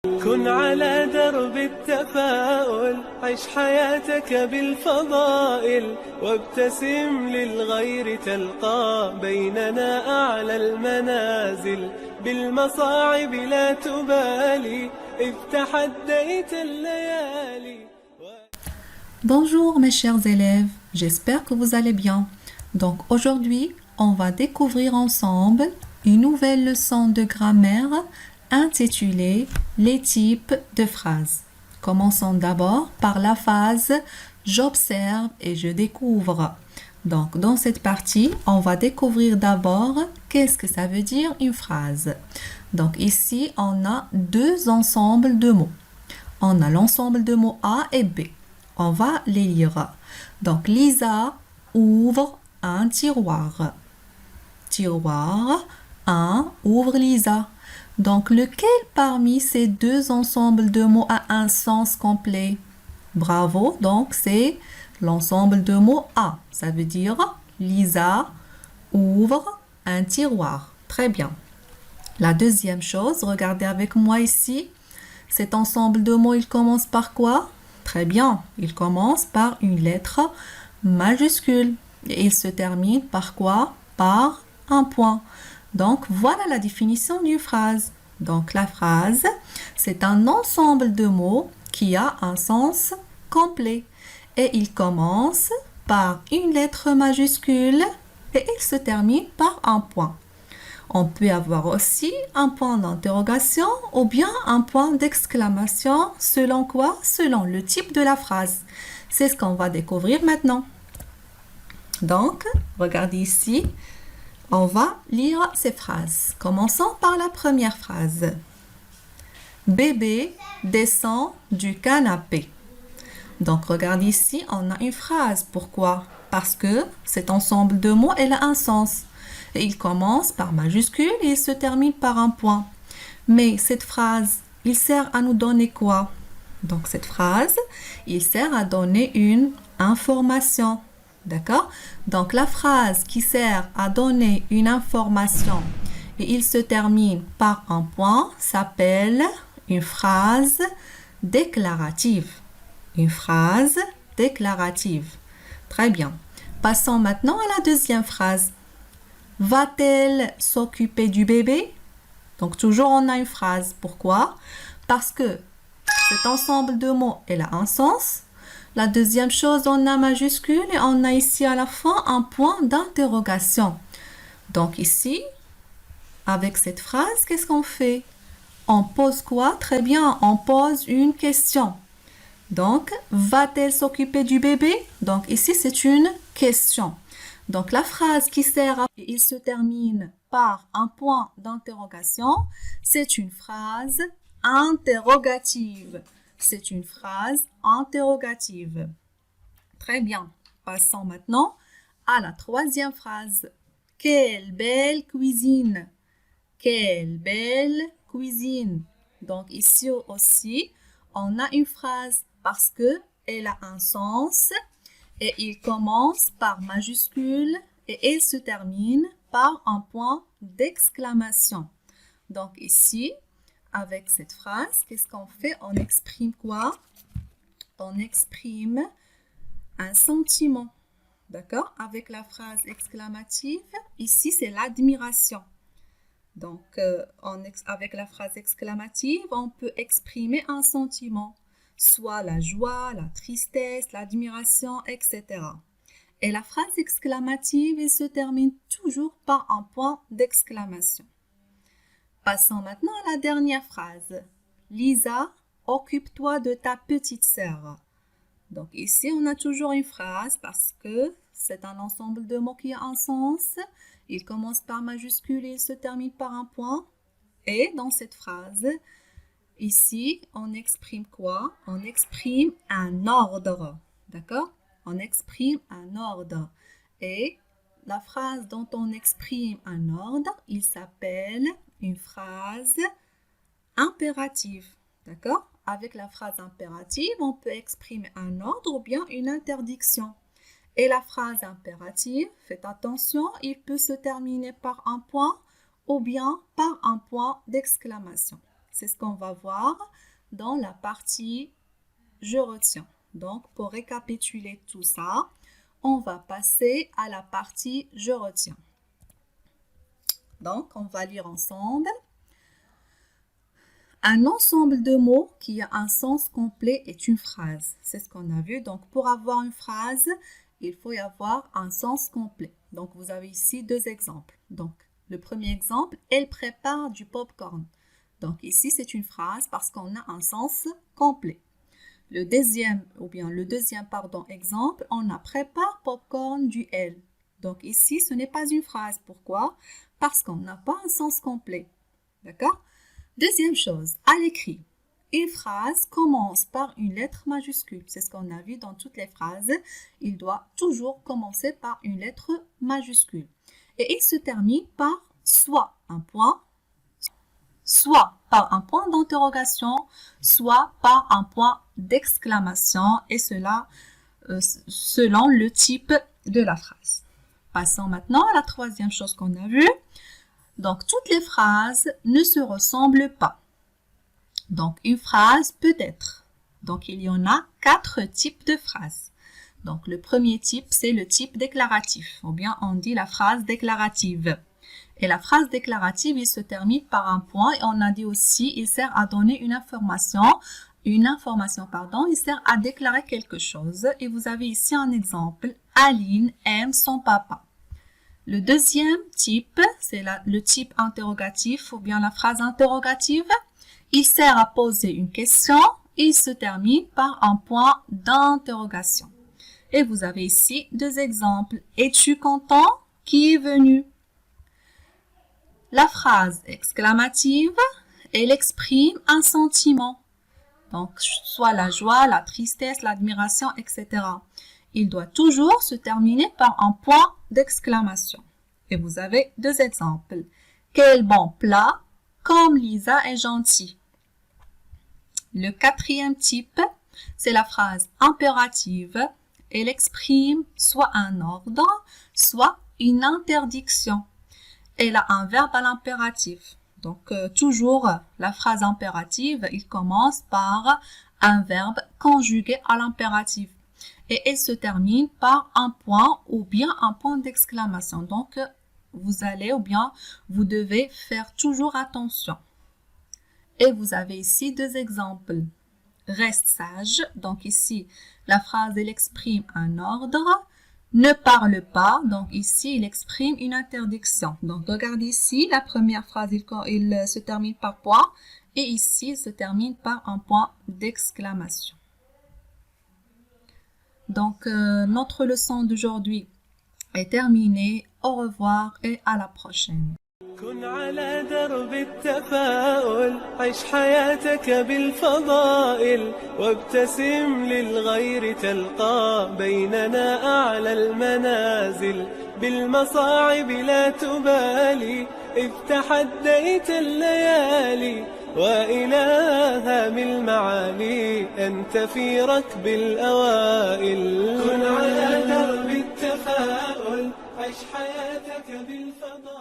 كن على درب التفاؤل عش حياتك بالفضائل وابتسم للغير تلقى بيننا أعلى المنازل بالمصاعب لا تبالي إذ تحديت الليالي. Bonjour mes chers élèves, j'espère que vous allez bien. Donc aujourd'hui, on va découvrir ensemble une nouvelle leçon de grammaire intitulée Les types de phrases. Commençons d'abord par la phase j'observe et je découvre. Donc dans cette partie, on va découvrir d'abord qu'est-ce que ça veut dire une phrase. Donc ici, on a deux ensembles de mots. On a l'ensemble de mots A et B. On va les lire. Donc, Lisa ouvre un tiroir. Tiroir, un, ouvre Lisa. Donc, lequel parmi ces deux ensembles de mots a un sens complet? Bravo, donc c'est l'ensemble de mots A. Ça veut dire Lisa ouvre un tiroir. Très bien. La deuxième chose, regardez avec moi ici. Cet ensemble de mots, il commence par quoi? Très bien, il commence par une lettre majuscule. Et il se termine par quoi? Par un point. Donc, voilà la définition d'une phrase. Donc, la phrase, c'est un ensemble de mots qui a un sens complet. Et il commence par une lettre majuscule et il se termine par un point. On peut avoir aussi un point d'interrogation ou bien un point d'exclamation. Selon quoi? Selon le type de la phrase. C'est ce qu'on va découvrir maintenant. Donc, regardez ici. On va lire ces phrases. Commençons par la première phrase. Bébé descend du canapé. Donc, regardez ici, on a une phrase. Pourquoi? Parce que cet ensemble de mots, elle a un sens. Et il commence par majuscule et il se termine par un point. Mais cette phrase, il sert à nous donner quoi? Donc cette phrase, il sert à donner une information. D'accord? Donc la phrase qui sert à donner une information et il se termine par un point s'appelle une phrase déclarative. Une phrase déclarative. Très bien. Passons maintenant à la deuxième phrase. Va-t-elle s'occuper du bébé? Donc toujours on a une phrase. Pourquoi? Parce que cet ensemble de mots, elle a un sens. La deuxième chose, on a majuscule et on a ici à la fin un point d'interrogation. Donc ici, avec cette phrase, qu'est-ce qu'on fait? On pose quoi? Très bien, on pose une question. Donc, va-t-elle s'occuper du bébé? Donc ici, c'est une question. Donc, la phrase qui sert à... Il se termine par un point d'interrogation. C'est une phrase interrogative. C'est une phrase interrogative. Très bien. Passons maintenant à la troisième phrase. Quelle belle cuisine! Quelle belle cuisine! Donc, ici aussi, on a une phrase parce qu'elle a un sens. Et il commence par majuscule et il se termine par un point d'exclamation. Donc ici, avec cette phrase, qu'est-ce qu'on fait? On exprime quoi? On exprime un sentiment. D'accord? Avec la phrase exclamative, ici c'est l'admiration. Donc avec la phrase exclamative, on peut exprimer un sentiment. Soit la joie, la tristesse, l'admiration, etc. Et la phrase exclamative, elle se termine toujours par un point d'exclamation. Passons maintenant à la dernière phrase. Lisa, occupe-toi de ta petite sœur. Donc ici, on a toujours une phrase parce que c'est un ensemble de mots qui a un sens. Il commence par majuscule et il se termine par un point. Et dans cette phrase, ici, on exprime quoi? On exprime un ordre. D'accord? On exprime un ordre. Et la phrase dont on exprime un ordre, il s'appelle une phrase impérative. D'accord? Avec la phrase impérative, on peut exprimer un ordre ou bien une interdiction. Et la phrase impérative, faites attention, il peut se terminer par un point ou bien par un point d'exclamation. C'est ce qu'on va voir dans la partie « Je retiens ». Donc, pour récapituler tout ça, on va passer à la partie « Je retiens ». Donc, on va lire ensemble. Un ensemble de mots qui a un sens complet est une phrase. C'est ce qu'on a vu. Donc, pour avoir une phrase, il faut y avoir un sens complet. Donc, vous avez ici deux exemples. Donc, le premier exemple, elle prépare du popcorn. Donc, ici, c'est une phrase parce qu'on a un sens complet. Le deuxième exemple, on a prépare popcorn du elle. Donc, ici, ce n'est pas une phrase. Pourquoi? Parce qu'on n'a pas un sens complet. D'accord? Deuxième chose, à l'écrit. Une phrase commence par une lettre majuscule. C'est ce qu'on a vu dans toutes les phrases. Il doit toujours commencer par une lettre majuscule. Et il se termine par soit un point, soit par un point d'interrogation, soit par un point d'exclamation. Et cela selon le type de la phrase. Passons maintenant à la troisième chose qu'on a vue. Donc, toutes les phrases ne se ressemblent pas. Donc, une phrase peut être. Donc, il y en a 4 types de phrases. Donc, le premier type, c'est le type déclaratif. Ou bien, on dit la phrase déclarative. Et la phrase déclarative, il se termine par un point. Et on a dit aussi, il sert à donner une information. Il sert à déclarer quelque chose. Et vous avez ici un exemple. Aline aime son papa. Le deuxième type, c'est le type interrogatif ou bien la phrase interrogative. Il sert à poser une question. Il se termine par un point d'interrogation. Et vous avez ici deux exemples. Es-tu content? Qui est venu? La phrase exclamative, elle exprime un sentiment. Donc, soit la joie, la tristesse, l'admiration, etc. Il doit toujours se terminer par un point d'exclamation. Et vous avez deux exemples. Quel bon plat, comme Lisa est gentille. Le quatrième type, c'est la phrase impérative. Elle exprime soit un ordre, soit une interdiction. Elle a un verbe à l'impératif. Donc, toujours, la phrase impérative, il commence par un verbe conjugué à l'impératif. Et elle se termine par un point ou bien un point d'exclamation. Donc, vous devez faire toujours attention. Et vous avez ici deux exemples. Reste sage. Donc ici, la phrase, elle exprime un ordre. Ne parle pas. Donc ici, il exprime une interdiction. Donc, regardez ici, la première phrase, il se termine par point. Et ici, il se termine par un point d'exclamation. Donc, notre leçon d'aujourd'hui est terminée. Au revoir et à la prochaine. كن على درب التفاؤل عيش حياتك بالفضائل وابتسم للغير تلقى بيننا أعلى المنازل بالمصاعب لا تبالي إذ تحديت الليالي وإلى هام المعالي أنت في ركب الأوائل كن على درب التفاؤل عيش حياتك بالفضائل